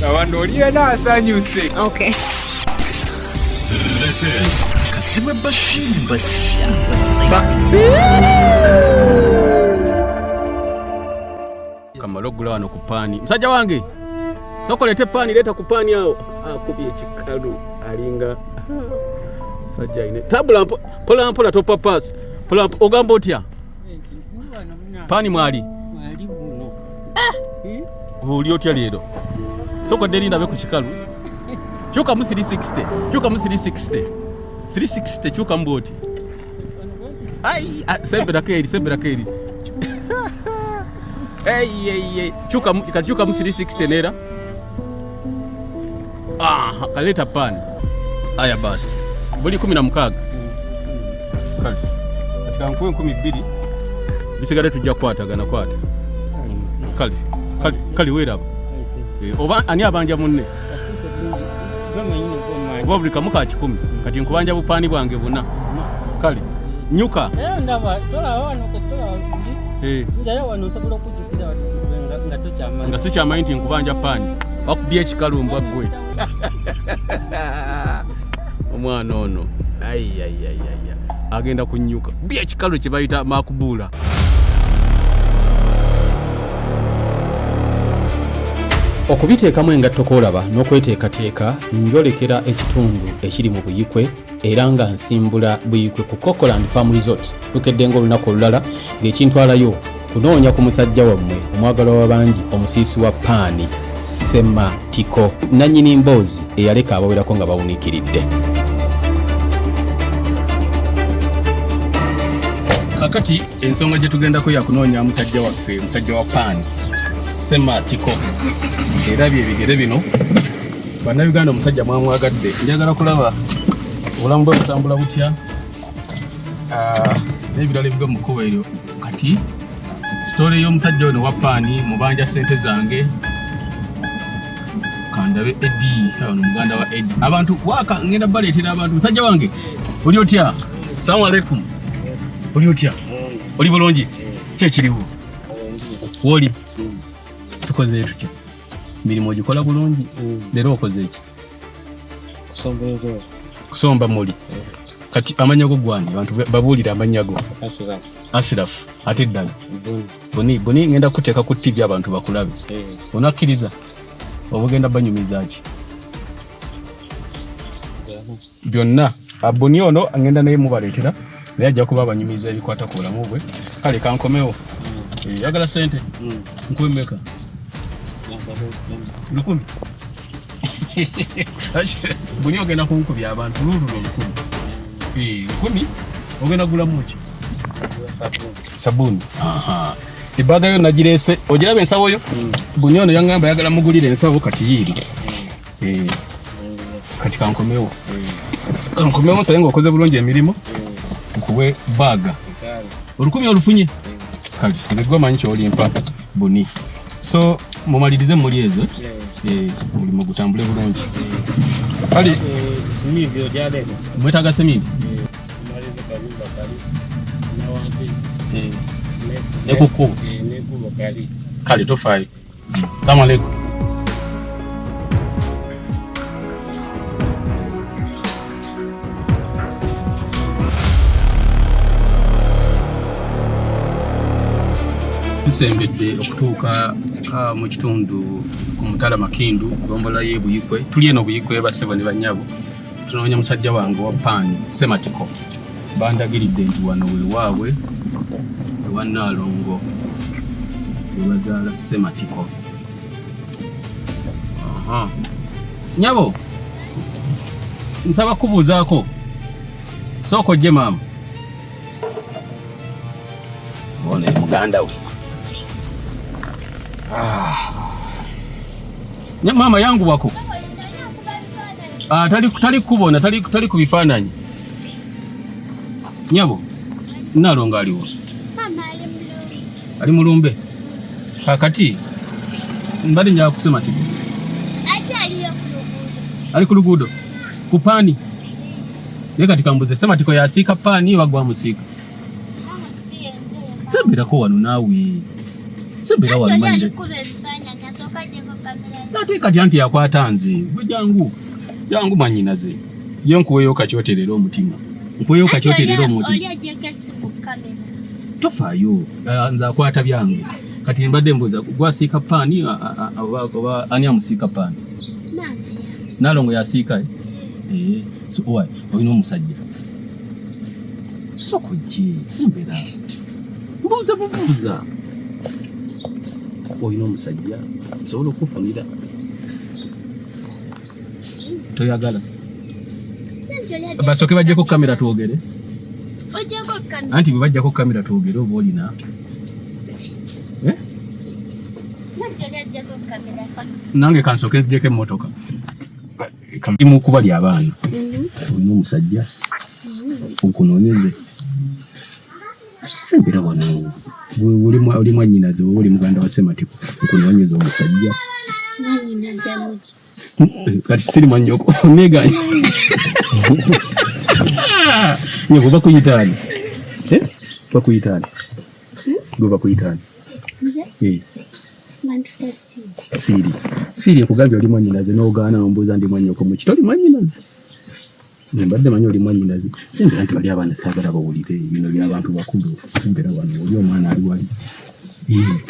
Abantu oliye nasanyuse. Okay. This is Kasime Bashir Basia. Kamalo gulano kupani. Msajja wange. Soko lete pani leta kupani hao. Akubye chikalu alinga. Sajja ine. Tabula pola topa pass. Pola ogamba otya. Pani mwali. Mwali buno. Oli otya lero. Soko derinda be ku chikalu. Chuka mu 360. Chuka mu 360. 360 chuka mboti. Ai, sembera keri. Hey. Chuka mu 360 nera. Kaleta pani. Aya basi. Buli 16. Kale. Katika nkuwe 12 bisigale tujja kwatagana kwata. Kali wera. Oba ani abanja munne. Bobuli kamuka 10 kati nkubanja bupani bwange buna. Kale. Nyuka. Ndaba tola wano tola. Nzaya wano sobola kujukiza nga tochama. Nga sicha mind nkubanja pani. Bakubye ekikalumbwa gwe. Omwana ono. Ai. Agenda kunyuka. Bye ekikalu kye bayita makubula. Okubiteekamu engatto koolaba n'okweteekateeka njolekera ekitundu ekiri mu Buyikwe era nga nsimbula Buyikwe ku Cocoland Farm Resort lukedde ng'olunaku olulala ng'ekintwalayo kunoonya ku musajja wammwe omwagalwa w'abangi omusiisi wa paani Sematiko nannyini mboozi eyaleka abawerako nga bawuniikiridde. Kakati ensonga gye tugendako ya kunoonya musajja waffe musajja wa paani Sematiko era byebigere bino bannayuganda omusajja mwamwagadde njagala kulaba obulamu bwe butambula butya n'ebirala ebiga mu kkubo eryo kati sitole y'omusajja ono wa paani mubanja ssente zange kandabe Edi ono muganda wa Edi abantu waka ngenda baleetera abantu musajja wange oli otya salamu alaikum oli otya oli bulungi kyekiriwo woli tukoze tutya mirimu gikola bulungi lero okoze ki kusomba muli kati amanyago gwange abantu babuulira amanyago Ashraf ate ddala boni ngenda kuteeka ku TV abantu bakulabe onakkiriza obugenda banyumiza ki byonna aboni ono ngenda naye mubaleetera naye ajja kuba abanyumiza ebikwata ku bulamu bwe kale kankomewo yagala sente nkwemeka lukumi buni ogenda kunkubya abantu lululo lukumi ogenda gulamu ki sabuni ebaga yo nagireese ogiraba ensawo yo buni ono yangamba yagala mugulire ensawo kati yiiri kati kankomewo nsaye ng'okoze bulungi emirimu nkuwe baga olukumi olufunye kale nzegwa manyi kyolimpa buni so mumalirize muli ezo mulimu gutambule bulungi kale simindi odyale mwetaga simindi nekukuba kale tofaayo salamu alaikum tusembedde okutuuka mu kitundu ku Mutala Makindu gombola ye Buyikwe tuli eno Buyikwe basebo ne banyabo tunoonya musajja wange wa paani Sematiko bandagiridde nti wano wewaabwe ewannaalongo webazaala Sematiko nyabo nsaba kubuuzaako sooka ojje maama ono muganda we mama yangu wako tali kubona tali kubifaananyi nyabo nalonga aliwo mama ali mulumbe kakati mbali nja kusema ti ali ku luguudo ku paani ne kati kambuze Sematiko yasiika paani wagwa musika sebera ko wano nawe sebera wano manje Ate kati anti yakwata nze jangu manyinaze ye nkuweyo kacyoterera omutima nkuweyo kacyoterera omutima tofaayo nze akwata byange kati mbadde mbuuza gwasiika paani oba ani amusiika paani Nalongo yasiika so owa olina omusajja soko gye sembera mbuuza olina omusajja nsobola okufunira toyagala basooke bajjeko kamera twogere anti bwe bajjako kamera twogere oba olina nange kansooke nzijeko emmotoka imu kubali abaana olina omusajja onkunoonyeze sembera wano oli mwannyinaze oba oli muganda wa Ssematiko nkunoonyeza omusajja kati siri mwannyoko neganya nyoko bakuyitaani bakuyitaani gwe bakuyitaani Siri ekugambye oli mwannyinaze n'ogaana nombuuza ndi mwannyoko muki toli mwannyinaze mbadde manyi oli mwannyinaze sembera nti bali abaana saagala bawulire bino by'abantu bakulu sembera wano oli omwana ali wali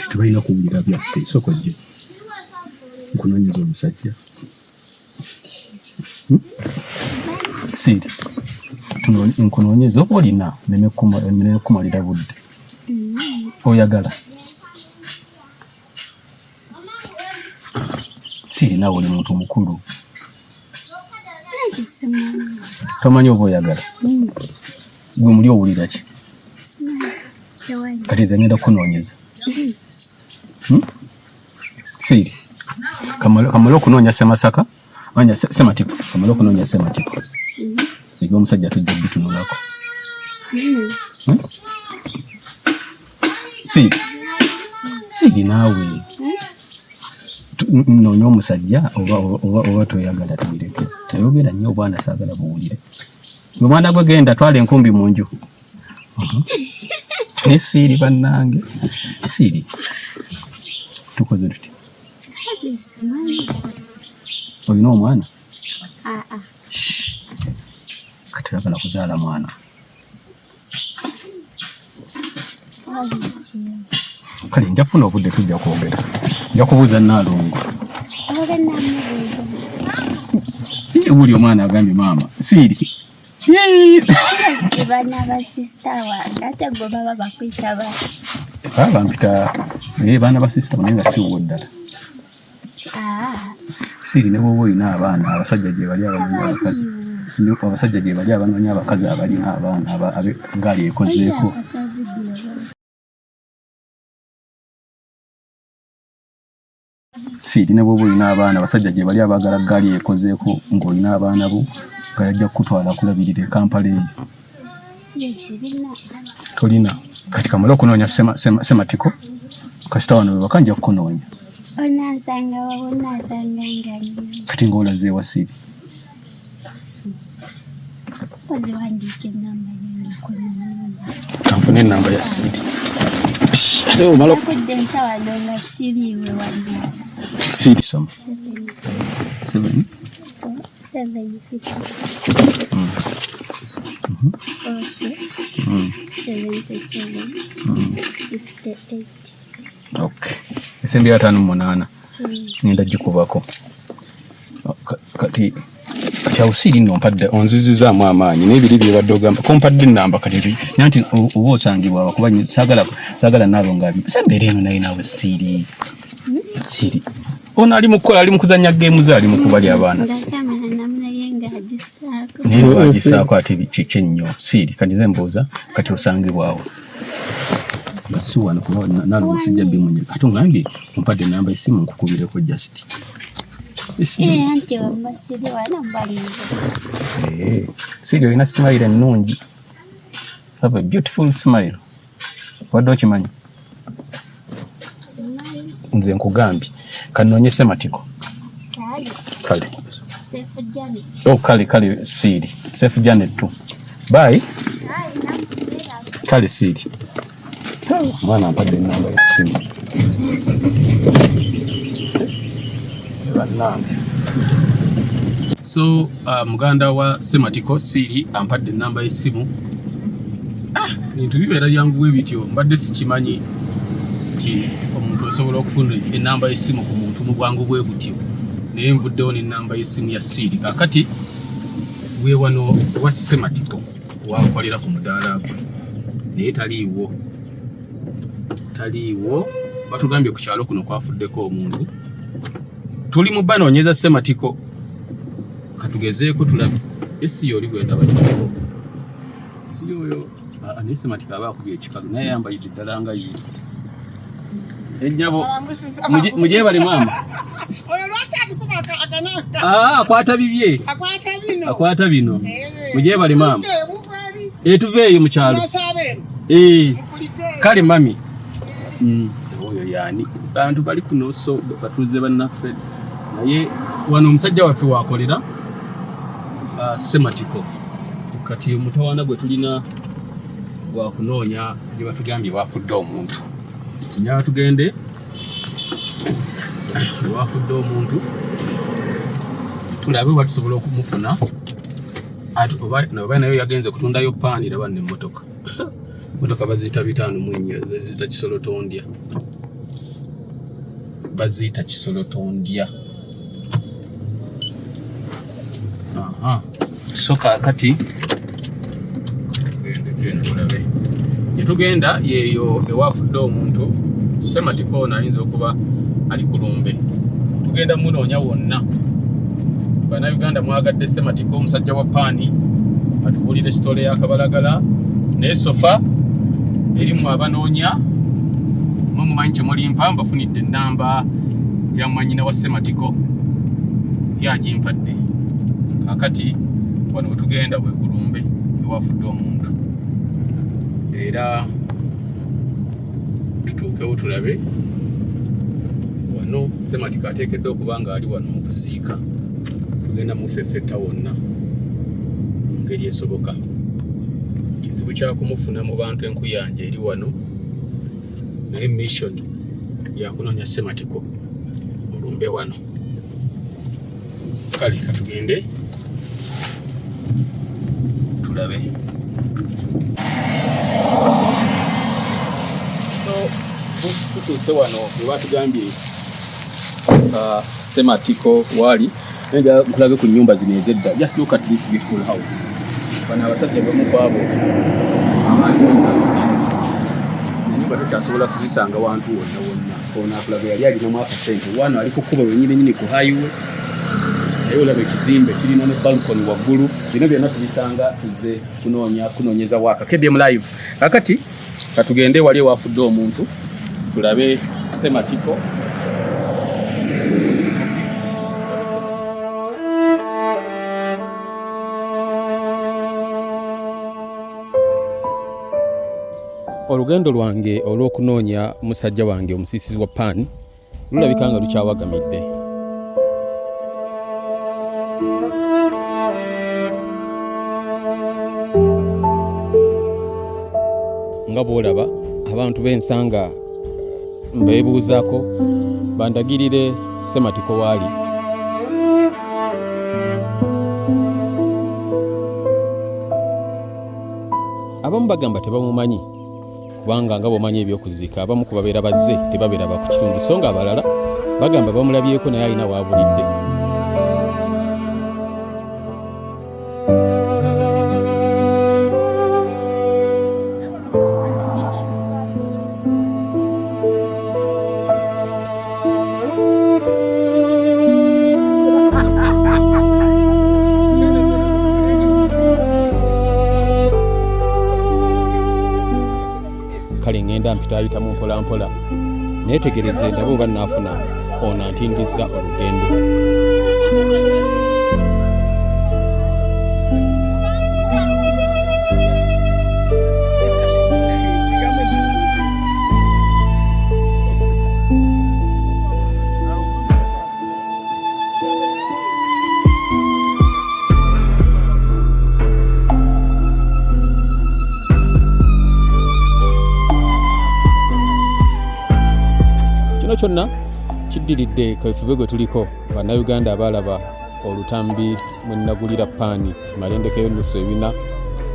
tebalina kuwulira byaffe isoko gye nkunoonyeza omusajja Siri nkunoonyeza oba olina neme kumalira budde oyagala Siri nawe oli muntu mukulu tomanyi oba oyagala gwe muli owulira ki kati nze ngenda kukunoonyeza Siri kamale okunoonya Ssemasaka anya Ssematiko kamale okunoonya Ssematiko egwe omusajja tujja bitunulako Siri naawe noonya omusajja oba toyagala tubireke tayogera nnyo obwana saagala buwulire gwe mwana gwe genda twala enkumbi mu nju ne Siri bannange Siri tukoze tuti olina omwana kati oyagala kuzaala mwana kale nja kufuna obudde tujja kwogera nja kubuuza Nalongo buli omwana agambye maama Siri bampita baana ba sisita naye nga siwo ddala Siri ne bwoba olina abaana abasajja gye bali abanoonya abakazi abalina abaana gaali ekozeeko Siri ne bwoba olina abaana abasajja gye bali abaagala gaali ekozeeko ng'olina abaana bo nga yajja kukutwala kulabirira e Kampala eyo tolina kati kamale okunoonya Ssematiko kasita wano wewaka nja kukunoonya kati ng'olaze ewa Siri kanfune enamba ya Siri Siri soma 7 okay esembi ya 5 ngenda gikubako kati awo Siri nno mpadde onzizizaamu amaanyi n'ebiri bye badde ogamba kompadde ennamba kati nyanti oba osangibwa abakuba saagala Nalongo abi sembeera eno naye naawe Siri ono ali mukukola ali mukuzanya geemu ze ali mukubali abaana naye agisaako ate kiki ennyo Siri kati nze mbuuza kati osangibwawo nga si wano kuba Nalongo sijja bimunye ate ongambye ompadde ennamba essimu nkukubireko just Siri olina smile ennungi have a beautiful smile wadde okimanyi nze nkugambye kanoonye Ssematiko kale Siri Sefu Janet tu bye kale Siri mwana ampadde ennamba y'essimu bannange. So muganda wa Sematiko Siri ampadde ennamba y'essimu. Bintu bibeera byanguwe bityo, mbadde sikimanyi nti omuntu osobola okufuna ennamba y'essimu ku muntu mu bwangu bwe butyo. Naye nvuddewo n'ennamba y'essimu ya Siri. Kaakati we wano wa Sematiko wakolera ku mudaala gwe. Naye taliiwo. Batugambye ku kyalo kuno kwafuddeko omuntu. Tuli mu banoonyeza Sematiko. Katugezeeko tulabe. Esi yoli gwenda bajjako. Si yoyo ani Sematiko aba akubye ekikalu naye yambalidde ddala nga ye. Ennyabo muje bali mama. Oyo lwaki atukuba akanaka? Akwata bibye. Akwata bino. Muje bali mama. Tuveeyo mu kyalo. Kale mami. Oyo yani bantu bali kuno so batuze bannaffe. Naye wano omusajja waffe wakolera Sematiko. Kati mutawana gwe tulina wa kunoonya bye batugambye bafudde omuntu. Njagala tugende wafudde omuntu tulabe batusobola okumufuna. Oba nayo yagenze kutundayo paani laba n'emmotoka. Motoka baziyita 5 baziyita kisolotondya. Baziyita kisolotondya. So kati gende tulabe. Yetugenda yeyo ewafudde omuntu Sematiko ayinza okuba ali ku lumbe. Tugenda munoonya wonna. Bana Uganda mwagadde Sematiko omusajja wa paani atubulire sitole ya Kabalagala ne sofa erimu abanoonya mumanyi kye mulimpa mbafunidde ennamba ya mwanyina wa Sematiko yagimpadde. Kakati wano wetugenda bwe kulumbe ewafudde omuntu. Era tutuukewo tulabe wano Sematiko ateekeddwa okuba nga ali wano okuziika. Tugenda mufeffetta wonna mu ngeri esoboka. Kizibu kya kumufuna mu bantu enkuyanja eri wano. Naye mission yakunoonya Sematiko mulumbe wano. Kale katugende tulabe. So tutuuse wano we batugambye Sematiko wali. Nja kulabe ku nnyumba zino ezedda. Just look at this beautiful house. Bana abasajja bamu kwabo. Nyumba tutasobola kuzisanga wantu wonna. Ona kulabe yali alina mu akasente. Wano ali kukuba wenyine ku highway. Naye olabe ekizimbe kirina ne balcony waggulu. Bino byonna tubisanga tuze kunoonyeza waka. KBM live. Kakati katugende wali wafudde omuntu. Tulabe Sematiko. Olugendo lwange olw'okunoonya musajja wange omusiisizi wa paani lulabika nga lukyawagamidde. Nga bw'olaba abantu b'ensanga mbeebuuzaako bandagirire Sematiko waali. Abamu bagamba tebamumanyi kubanga nga bw'omanyi ebyokuziika abamu ku babeera bazze tebabeera ba ku kitundu so nga abalala bagamba bamulabyeko naye alina waabulidde. Kale ngenda mpitaayita mu mpolampola neetegereze ndabe oba naafuna ono antindizza olugendo. Kyonna ekiddiridde kaweefube gwe tuliko bannayuganda abalaba olutambi mwe nnagulira paani malendekeyo nusu ebina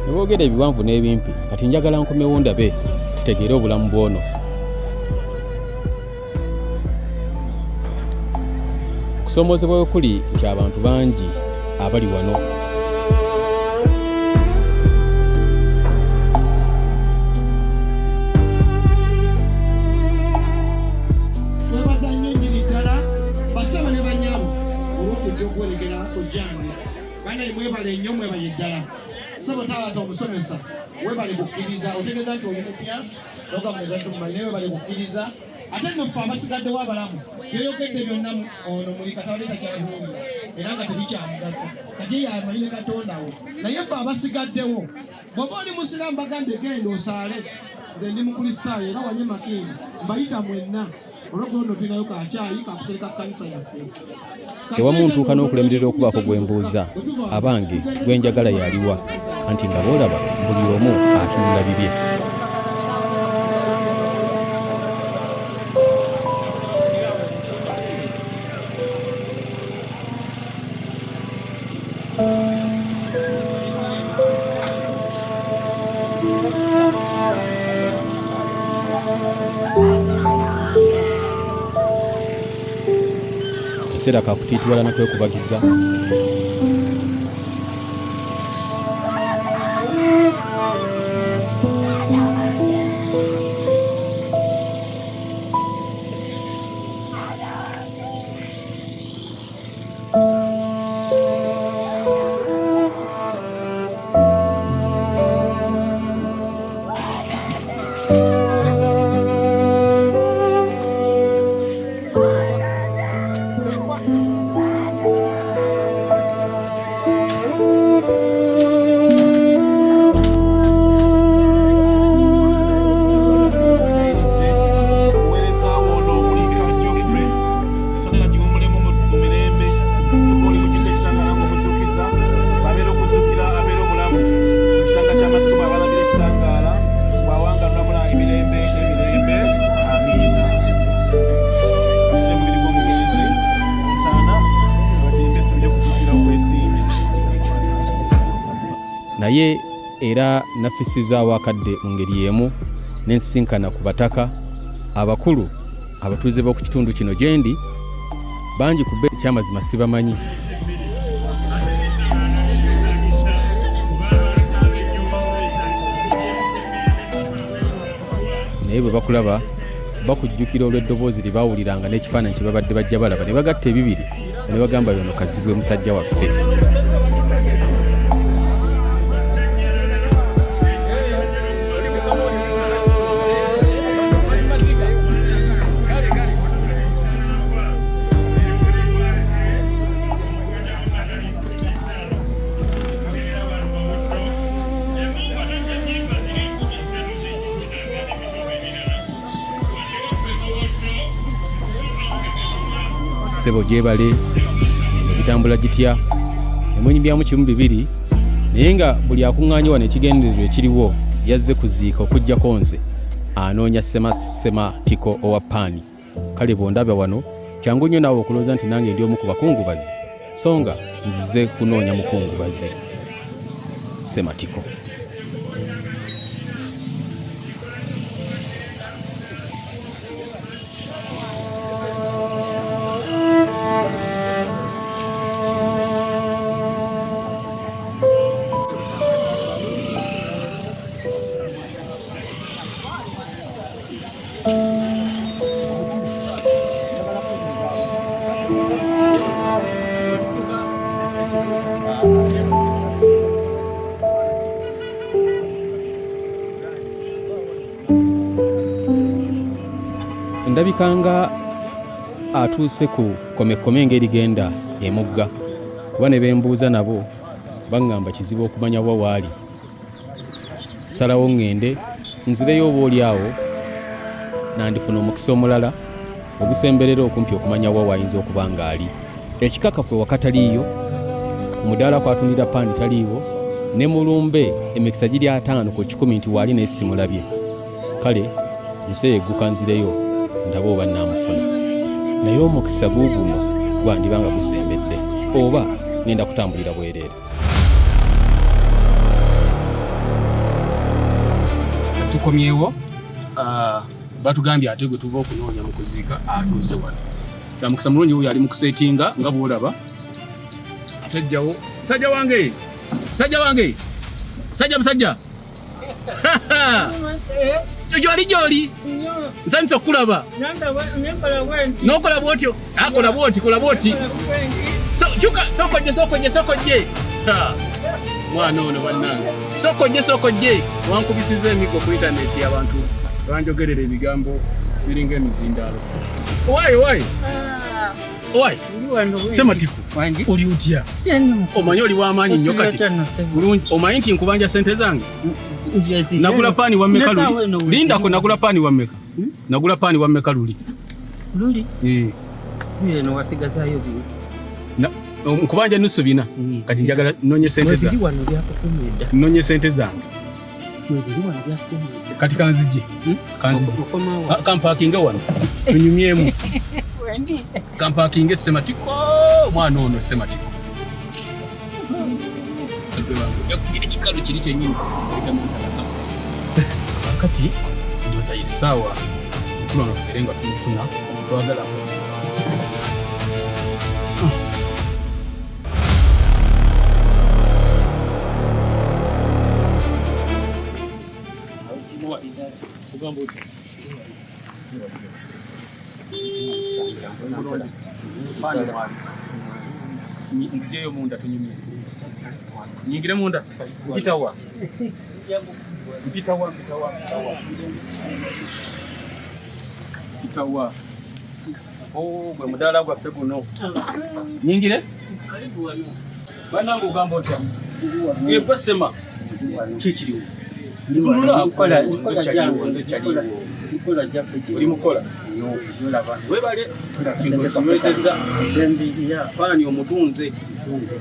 ne boogera ebiwanvu n'ebimpi kati njagala nkomewo ndabe tutegeere obulamu bwono. Okusomoozebwa kuli nti abantu bangi abali wano twebaza nnyo nnyini ddala basaba ne banyamu olw'okujja okwolegera kujjange bana mwebale nnyo mwebale ddala sebo taata omusomesa webale kukkiriza otegeeza nti oli mupya nogamuneza tumanyi naye webale kukkiriza ate nnofe abasigaddewo abalamu byoyogedde byonna ono muli katawale takyabuulira era nga tebikyamugasa kati ye amanyi ne katonda wo naye ffe abasigaddewo bw'oba oli musiraamu bagambye genda osaale nze ndi mukristaayo era wali makeeni mbayita mwenna olw'oguno tulinayo kacaayi kakusereka kkanisa yaffe ewamu ntuuka n'okulemerera okubaako gwe mbuuza abange gwe njagala yaliwa anti nga boolaba buli omu atunula bibye. Kaseera kakutiitwala nakwekubagiza. Naye era nafisizaawo akadde mu ngeri y'emu n'ensisinkana ku bataka abakulu abatuuze b'oku kitundu kino gye ndi bangi ku bbe ekyamazima sibamanyi. Naye bwe bakulaba bakujjukira olw'eddoboozi lye baawuliranga n'ekifaananyi kye babadde bajja balaba ne bagatta ebibiri ne bagamba yono Kazibwe musajja waffe. Sebo gyebale egitambula gitya emwenyi byamu 12 naye nga buli akuŋŋaanye wano ekigendererwa ekiriwo yazze kuziika okuggyako nze anoonya Sema Tiko owa paani. Kale bw'ondaba wano kyangu nnyo naawe okulowooza nti nange ndi omu ku bakungubazi so nga nzize kunoonya mukungubazi Sema Tiko. Ndabikanga atuuse ku komekome ng'erigenda emugga kuba ne bembuuza nabo baŋŋamba kizibu okumanya wa waali. Salawo ŋŋende nzireyo oba oli awo nandifuna omukisa omulala ogusemberera okumpi okumanya wa waayinza okuba ng'ali. Ekikakafu wakataliiyo omudaala kwatundira paani taliiwo ne mulumbe emikisa giri 5 ku 10 nti waali nesimulabye. Kale nseeguka nzireyo ndaba oba namufuna. naye omukisa guuguno gwandibanga gusembedde oba ngenda kutambulira bwereere. Tukomyewo batugambye ate gwe tuva okunoonya mu kuziika atuuse wano. Kyamukisa mulungi oyo ali mu kuseetinga nga bw'olaba atejjawo. Musajja wange, musajja gyoli nsanyusa okulaba. N'okola bw'otyo, kola bw'oti. Sokojje. Mwana ono bannange. Sokojje. Wankubisiza emiggo ku intaneti abantu banjogerera ebigambo biringa emizindaalo. Owaayi. Sematiku. Oli utya? Omanyi oli w'amaanyi nnyo kati. Bulungi. Omanyi nti nkubanja sente zange? Nagula paani wa mmeka luli? Lindako nagula paani wa mmeka? Nagula paani wa mmeka luli? Luli? Bino wasigazaayo bino. Nkubanja nusu bina. Kati njagala nnonye sente zange. Bili wano byakukumidda. Nnonye sente zange. Bili wano byakukumidda. Kati kanzije. Kampakinge wano. Tunyumyemu. Kampakinge Sematiko. Mwana ono Sematiko. Yakugira ekikalu kiri kyennyini. Kati ndoza sawa. Nkulu ono tuberenga tumufuna. Twagala. Nzijeyo munda tunyumye. Nyingire munda. Mpitawa. Gwe mudaala gwaffe guno. Nyingire? Bannange ogamba otya? Gwe sema. Kikiriwo. Olimukola webale kingokinywerezeza faani omutunze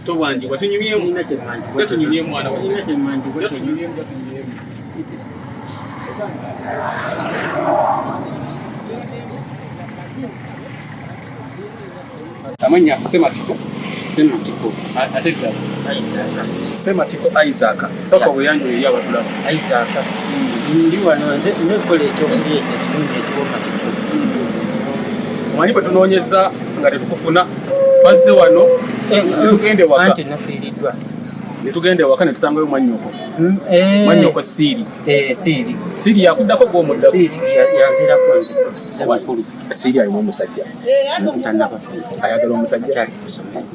tobwanjibwa tunyumyemu mwana amanya Sematiko ate ddala Sematiko Isaac soko bweyanjo eri abatulaba Isaac ndi wano nekola ekyokulya ekirungi ekiwoma. Omanyi bwe tunoonyeza nga tetukufuna bazze wano netugende waka. Anti nafiiriddwa. Netugende waka ne tusangayo mwannyoko. Mwannyoko Siiri. Siiri yakuddako gw'omuddaku. Siiri yanzirako nzikulu. Siiri alimu omusajja. Ayagala omusajja.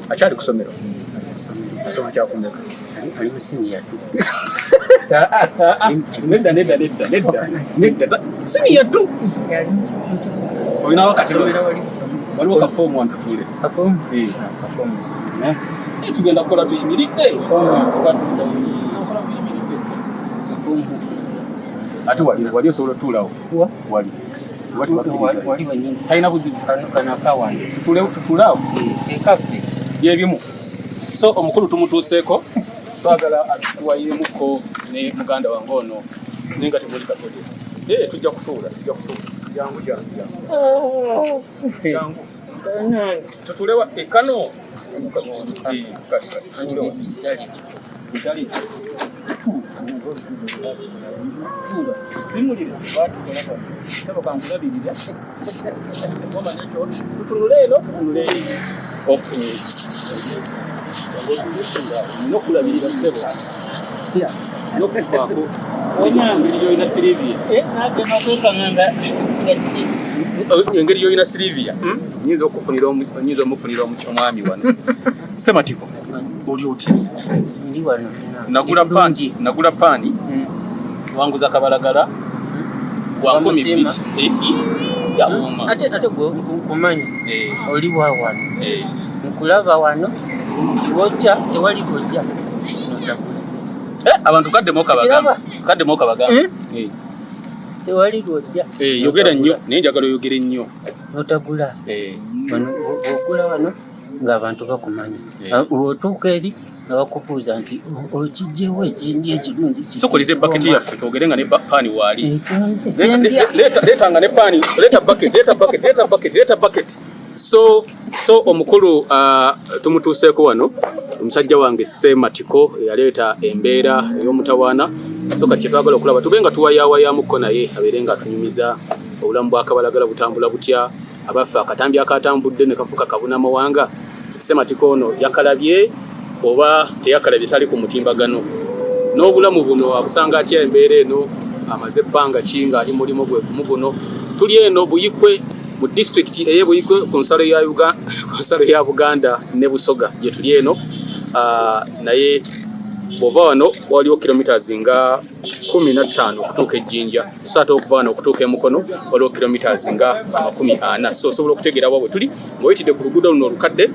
Akyali kusomero. Asoma kyakumeka. Ali mu siniya tu. Nedda. Siniya tu. Olinawo kasomero waliwo kafoomu wantutuule. Kafoomu? Kafoomu. Tugenda kukola tuyimiridde. Ate wali osobola otuulawo? Wali wenyini. Talina buzibu. Kanakawange. Tutuulaawo? Ekaffe. Byebimu. So omukulu tumutuuseeko. Twagala atuwayiremuko ne muganda wange ono singa temuli katole. Tujja kutuula. Jangu. Tutuulewa ekano. Nokulabirira ssebo nokufaako engeri gy'olina Silivia engeri gy'olina Silivia nyinza omufunira omwami wano. Sematiko oli otya? Ndi wano. Nagula paani wanguza kabalagala wa 12 yakuuma. Ate kumanyi oli wa wano nkulaba wano wojja tewali bojja notagula. Abantu kaddemo okabagamba tewali lwojja yogera nnyo naye njagala oyogere nnyo notagula. Ogula wano ng'abantu bakumanyi. Otuuka eri nga bakubuuza nti okijjewo ekindi ekirungi sokolite baketi yaffe twogere nga ne paani waali. Leetanga ne paani. Leeta baketi. so omukulu tumutuuseeko wano omusajja wange Sematiko yaleeta embeera ey'omutawaana so kati kyetwagala okulaba tube nga tuwayaawayaamukko naye abeere nga atunyumiza obulamu bwakabalagala butambula butya abaffe akatambi akatambudde ne kafuka kabuna mawanga Sematiko ono yakalabye oba teyakalabye tali ku mutimbagano n'obulamu buno abusanga atya embeera eno amaze ebbanga ki ng'ali mulimu gwe gumu guno tuli eno Buyikwe mu district Buyikwe ku nsalo ya Buganda ne Busoga gye tuli eno naye bw'ova wano waliwo kilometers nga 15 okutuuka Ejjinja so ate okuva wano okutuuka e Mukono waliwo kilometers nga 40 so osobola okutegeera wa bwe tuli ng'oyitidde ku luguudo luno olukadde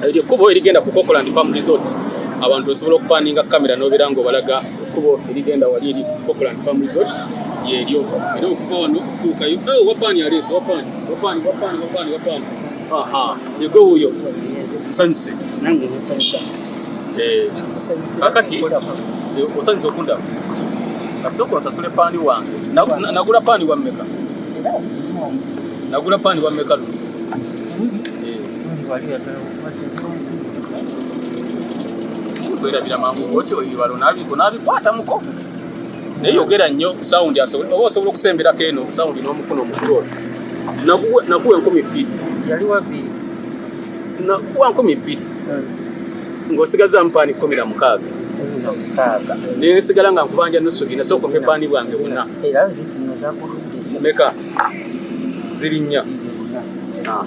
ekkubo erigenda ku Cocoland Farm Resort abantu osobola okupaninga kamera n'obeera ng'obalaga ekkubo erigenda wali eri Cocoland Farm Resort yeryo era okuva wano okutuukayo wapaani aleese wapaani yegwe wuuyo nsanyuse nange nsanyusa kakati osanyusa okundaba kati soka onsasule paani wange nagula paani wa mmeka luli kwerabira mangu oti oyibalo nabikwata muko naye yogera nnyo sawundi oba osobola okusemberako eno sawundi n'omukono omukulu nakuwa 2,000 yali wabi nakuwa 2,000 ng'osigaza mpaani 16 nesigala nga nkubanja nusu gina so kompe paani bwange buna era zino zakuludde meka ziri 4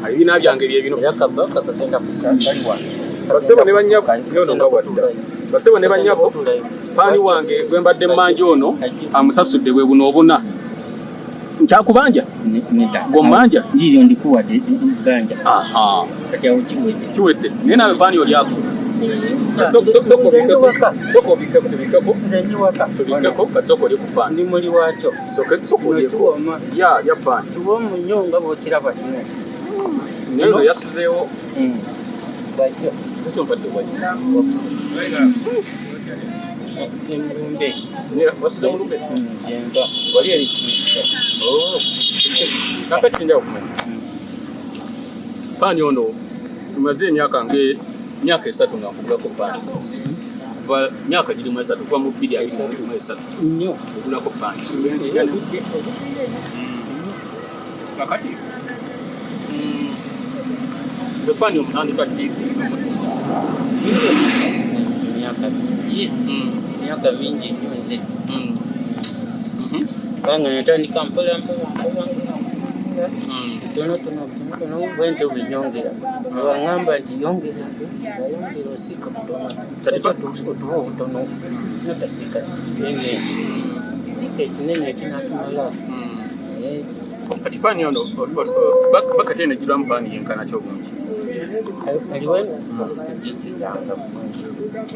ebina byange bye bino era kabaka kagenda kukaliwa basebo ne banyabo yono nga wadda basebo ne banyabo paani wange gwe mbadde mmanja ono amusasudde bwe buno obuna nkyakubanja gommanja ndiyo ndikuwadde ganja kati awo kiwedde naye nawe paani olyako tubikeko kati soka oli ku paani ndi muli wakyo soka olyeko ya paani tuba omunyo nga bwokiraba kino naye yasuzeewo bakyo ekyompadde waki emulumbe wasuze mulumbe yemba wali eri kakati sinja okumanya paani ono tumaze emyaka 3 nga nkugulako paani kuva myaka girimu 3 kuva mu 2023 nnyo ogulako paani kakati epaani omutandika ddi myaka mingi nze banga natandika mpola tono bwente obinyongera waŋŋamba nti yongera osika otuba obutono notasika sika ekinene ekinatumala kati paani ono bakati eno egirwamu paani yenkana kyobungi aliwena ejikizanga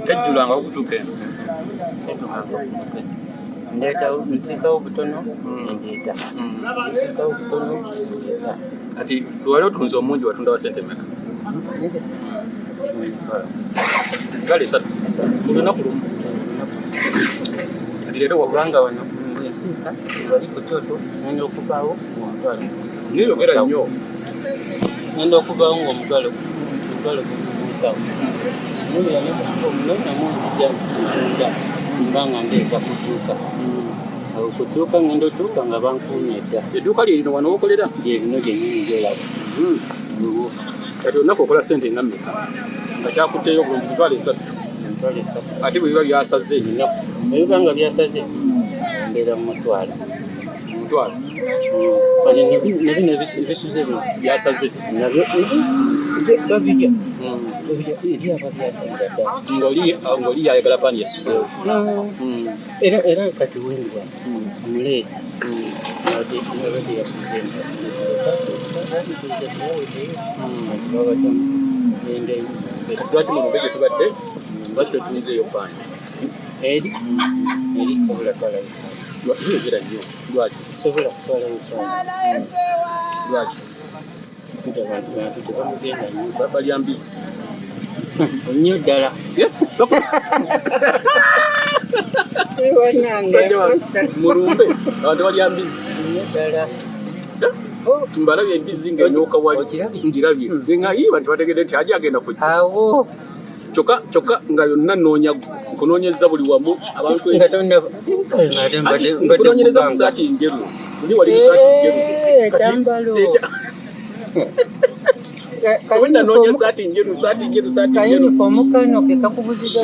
tejjulanga okutuuka eno ndeetawo nsikawo butono ndeeta nsikawo butono ndeeta kati lwali otunze omungi watunda wa sente meka gale 3 olunaku lumu kati leero wabanga wano bwensiika wali ku kyoto ngenda okubaawo ng'omutwalo niyogera nnyo ngenda okubaawo ng'omutwalo musawo omunonyamunjija mbanga ndeeta kutuuka okutuuka ngenda otuuka nga bankuumya dda edduuka lye lino wano wokolera byebino byenyini gyolaba kati olunaku okola sente nga mmeka nga kyakutteyo bulungi emitwalo 3 ate bwe biba byasaze ebiba nga byasaze mbeera mu mutwalo nebino ebisuze bino byasaze nabyo babirya eri ababyatanda ng'oli yayagala paani yasuzeewo era kati wendwa omuleesi abadde yasuzeemu lwaki mu lube gye tubadde lwaki totunzeeyo paani eri sobola twalayo yogera nnyo lwaki sobola kutwalayo paani lwaki abantu tebamugenda nnyo balya mbisi nnyo ddala mulumbe abantu balya mbisi nnyo ddala mbalabye embizi ng'enyoka wali ngirabye nga yiba tebategedde nti ajja agenda kujja awo kyokka nga yonna nnoonya kunoonyeza buli wamu abantu kunoonyereza ku saati njeru ndi wali ku saati njeru wenda noonya saati njeru omukano ke kakubuziza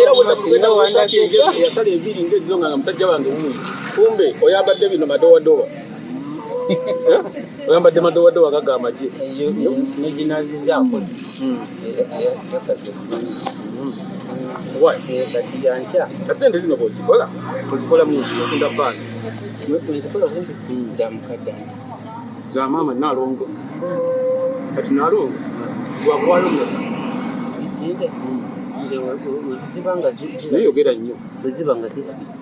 era wenda saati enjeru eyasala enviiri ng'ezo nga musajja wange muyi kumbe oyambadde bino madowadowa oyambadde madowadowa gaga amagye neginazizaako ate sente zino bwozikola ozikola munsi otunda paani zamukadde za maama naalongo kati naalongo lwakuwayo neyogera nnyo bweziba nga zirabisa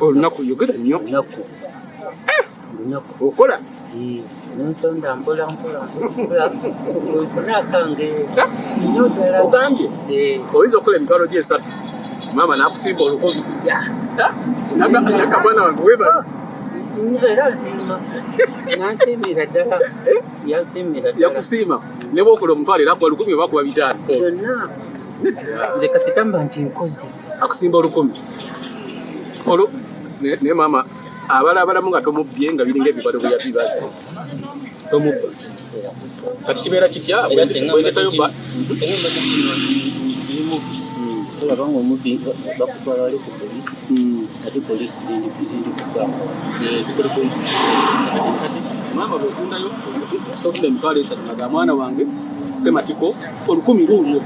olunaku yogera nnyo lunaku okola nensonda mpola nakange nyotala ogambye oyinza okukola emitwalo gy'esatu maama n'akusimba olukobi nakamwana wange weba era nsiima nansiimira ddala yansiimira ddala yakusiima ne bwokola omutwalo era kuba 100 oba kuba 5 byonna nze kasitamba nti nkoze akusimba 100 olwo ne maama abalamu nga tomubbye nga biringa ebibalo bwe yabibaza tomubba kati kibeera kitya bwegetayo olaba ngaomubbi bakutwala wali ku polisi ate polisi zindikuba maama bwekundayo sitofuna emitwalo 3 naga mwana wange sematiko 100 luulwo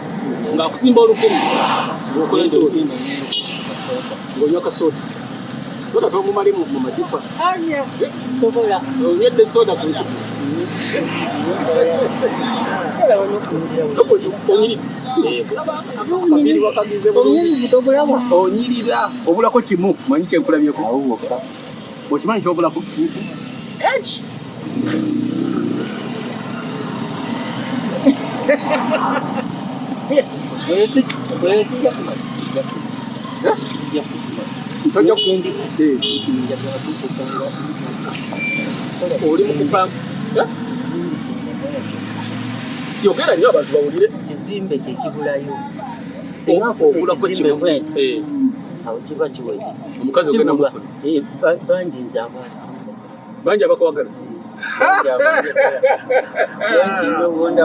ngaakusimba 100 okola ntyo ng'onywa kasoda soda tomumale mu majupa sobola onywedde soda ku nsuku onyiri wakagize onyirira obulako kimu manyi kyenkulabyeko okimanyi kyobulako oli mukupanga yogera nnyo abantu bawulire kizimbe kyekibulayo obulako kimu awo kiba kiwedi omukazi ogenda mufuna bangi nze abantu bangi abakwagala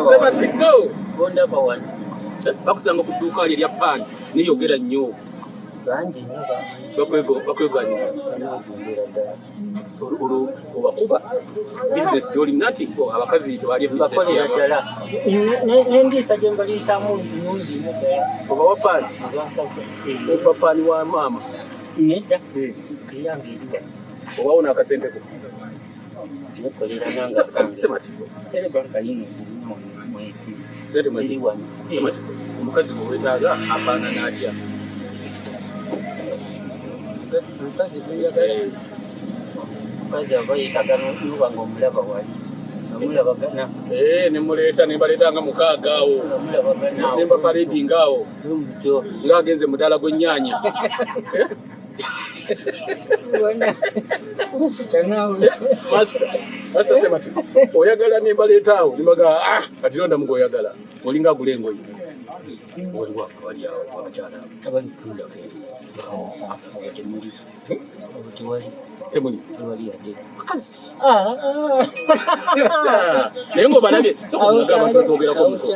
sebatiko bonda bawani bakusanga ku dduuka lye lya paani niyogera nnyo bangi nnyo bakweganiza olwo obakuba bizinesi gyoli nati abakazi tebali bakolera ddala nendiisa gye mbaliisaamu nungi nnyo ddala obawa paani oba paani wa maama nedda eyange eriwa obawo n'akasenteko nekolera sematiko era banka yino mwesi sente mwezi eriwano sematiko omukazi gwe weetaaga afaanana atya omukazi gweyagala omukazi ava yeetaga noba nga omulaba wali omulabagana nemuleeta nembaleetanga 6 awo nembaparedinga awo lubuto ngaagenze mudaala gw'ennyaanya Master Sematiko oyagala nembaleeta awo nembaga kati ronda mugo oyagala olinga agula engoye waliwo abali awo abakyala abalikunda temuli tewali yadde naye ngaobalabye sokunaga abantu betwogerako muko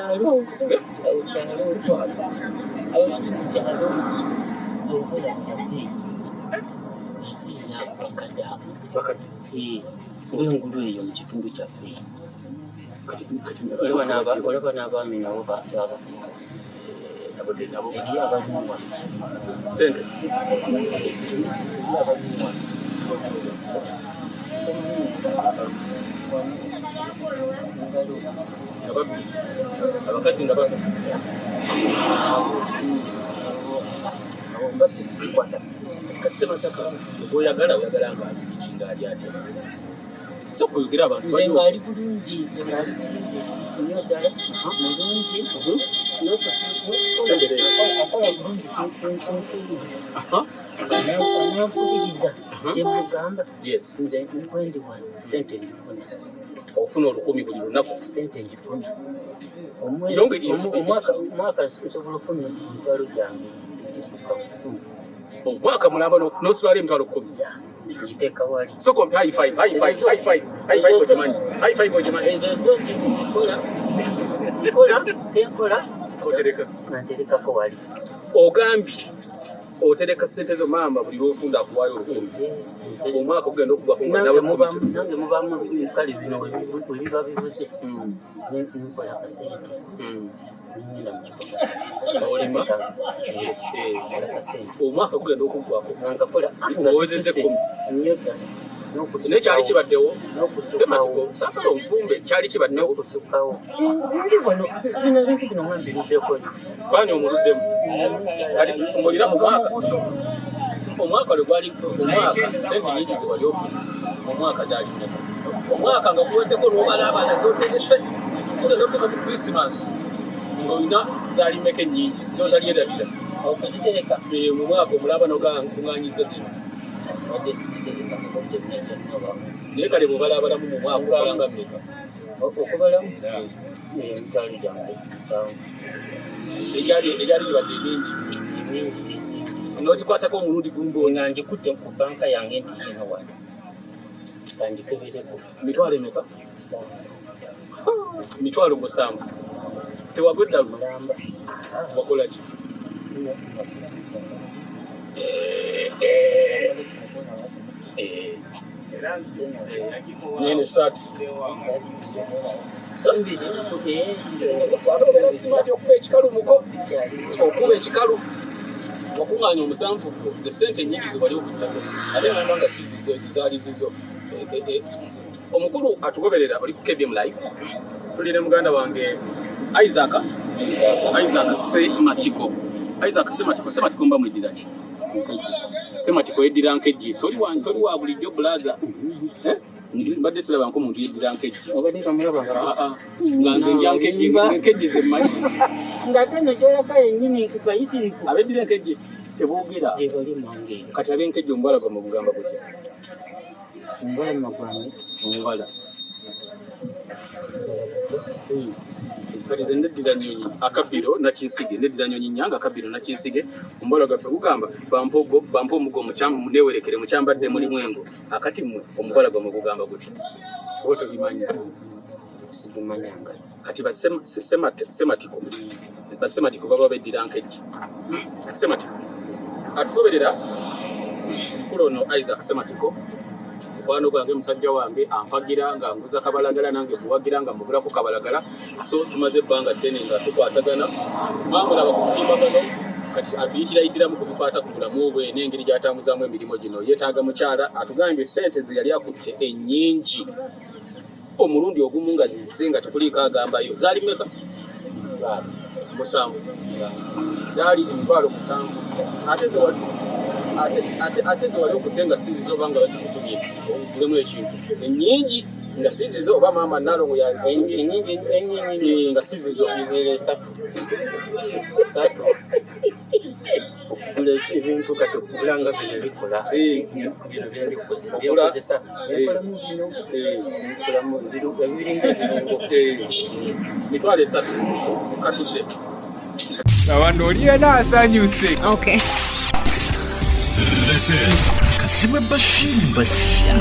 engulu eyo mu kitundu kyaffe olaba n'abaami nabo eri abanyuwa sente abakazi nga bano basikwata kati semasaka oyagala nga kinga ali ate so kuyogera abantu ngaali bulungi nnyo ddala mulungi n'okusiakola bulungi kinsuubiri Anampuliriza kyemugamba Yes. nze nkwendi wano sente njifuna Ofuna 10 buli lunaku. sente njifuna Yonge- omwaka nsobola okufuna emitwalo gyange gisukka mu kitundu Omwaka mulamba n'ositwala emitwalo 10. ngiteeka wali So come high five okimanyi. High five okimanyi. ezo zonke nkola kenkola Otereka. nanterekako wali Ogambye otereka sente zo maama buli lwofunda akuwaayo 10. Omwaka ogenda okuva ku nange nawe nange mubaamu kale bino we biba bibuze nkola akasente nenda Olima? akasente omwaka gugenda okuggwako. nkakola Owezezza 10. Naye kyali kibaddewo. Sematiko saagala onfumbe kyali kibaddewo. n'okusukkawo ndi wano bino ebintu bino nga mbiruddeko Baani omuluddemu. Kati ng'olina omwaka lwe gwali omwaka sente nyingi ze wali ofuna. Omwaka zaali nneka. Omwaka nga guweddeko n'obala abaana z'oterese. Tugenda okutuuka ku Christmas. Ng'olina zaali mmeka ennyingi z'otalyerabira. okuzitereka Mu mwaka omulaba n'okuŋŋaanyiza zino. wadde sizitereka Naye kale bw'obalabalamu mu mwaka okola nga mmeka. okubalamu emitwalo gyange musanvu Eryali libadde eningi. emingi N'ogikwatako omulundi gumu bw'oti. nga ngikutte ku banka yange nti kino wano kandikebereko Mitwalo emeka? musanvu Mitwalo 7. Tewagwedda luno. mulamba Wakola ki? Nene sati. Obeera simaati okuba ekikalu muko. Okuba ekikalu. Wakuŋŋaanya omusanvu gwo. Ze ssente ennyingi ze wali okuttako. Ate ngamba nga si zizo ezo zaali zizo. Omukulu atugoberera oli ku KBM Live. Tuli ne muganda wange Isaac Sematiko. Sematiko mba muliddira ki? Sematiko yeddira nkejje. Toli wa bulijjo bulaza. Mbadde siraba nko muntu yeddira nkejje. obadde kamulaba Nga nze ndya nkejje ze mmanyi. ng'ate nogyolaka yennyini bayitirivu Abeddira enkejje teboogera. gye bali mwange Kati ab'enkejje omuwala gwa mu bugamba gutya? omulama gwange Omuwala. Kati ze neddira nnyonyi akabbiro nakinsige neddira nnyonyi nnyanga akabbiro nakinsige omuwala gaffe gugamba bampa omugo newerekere mukyambadde muli mwengo akati mmwe omuwala gwa mu bugamba gutya? Oba tobimanyi? sigimanyanga Kati Sematiko baba beddira nkejje. Sematiko atugoberera mukulu ono Isaac Sematiko mukwano gwange musajja wange ampagira nga nguza kabalagala nange kuwagira nga mugulako kabalagala. So tumaze ebbanga ddene nga tukwatagana mwamulaba ku mutimbagano kati atuyitira mu kubikwata ku bulamu bwe n'engeri gy'atambuzaamu emirimu gino. Yeetaaga mukyala atugambye ssente ze yali akutte ennyingi omulundi ogumu nga zizze nga tekuliiko agambayo. Zaali mmeka? 7. Zaali emitwalo 7. Ate ze wali okutte nga sizizo oba nga bazikutumye ogulemu ekintu ennyingi nga sizizo oba maama nalongo ennyingi nga sizizo esatu okugula ebintu kati okugulanga bino bikola bino byendikozesa ekolamu bino ekolamu ebiringa ebirungo mitwalo 3 okatudde. Wano oli yena asanyuse. Okay. This is Kazime Bashir Mbazia.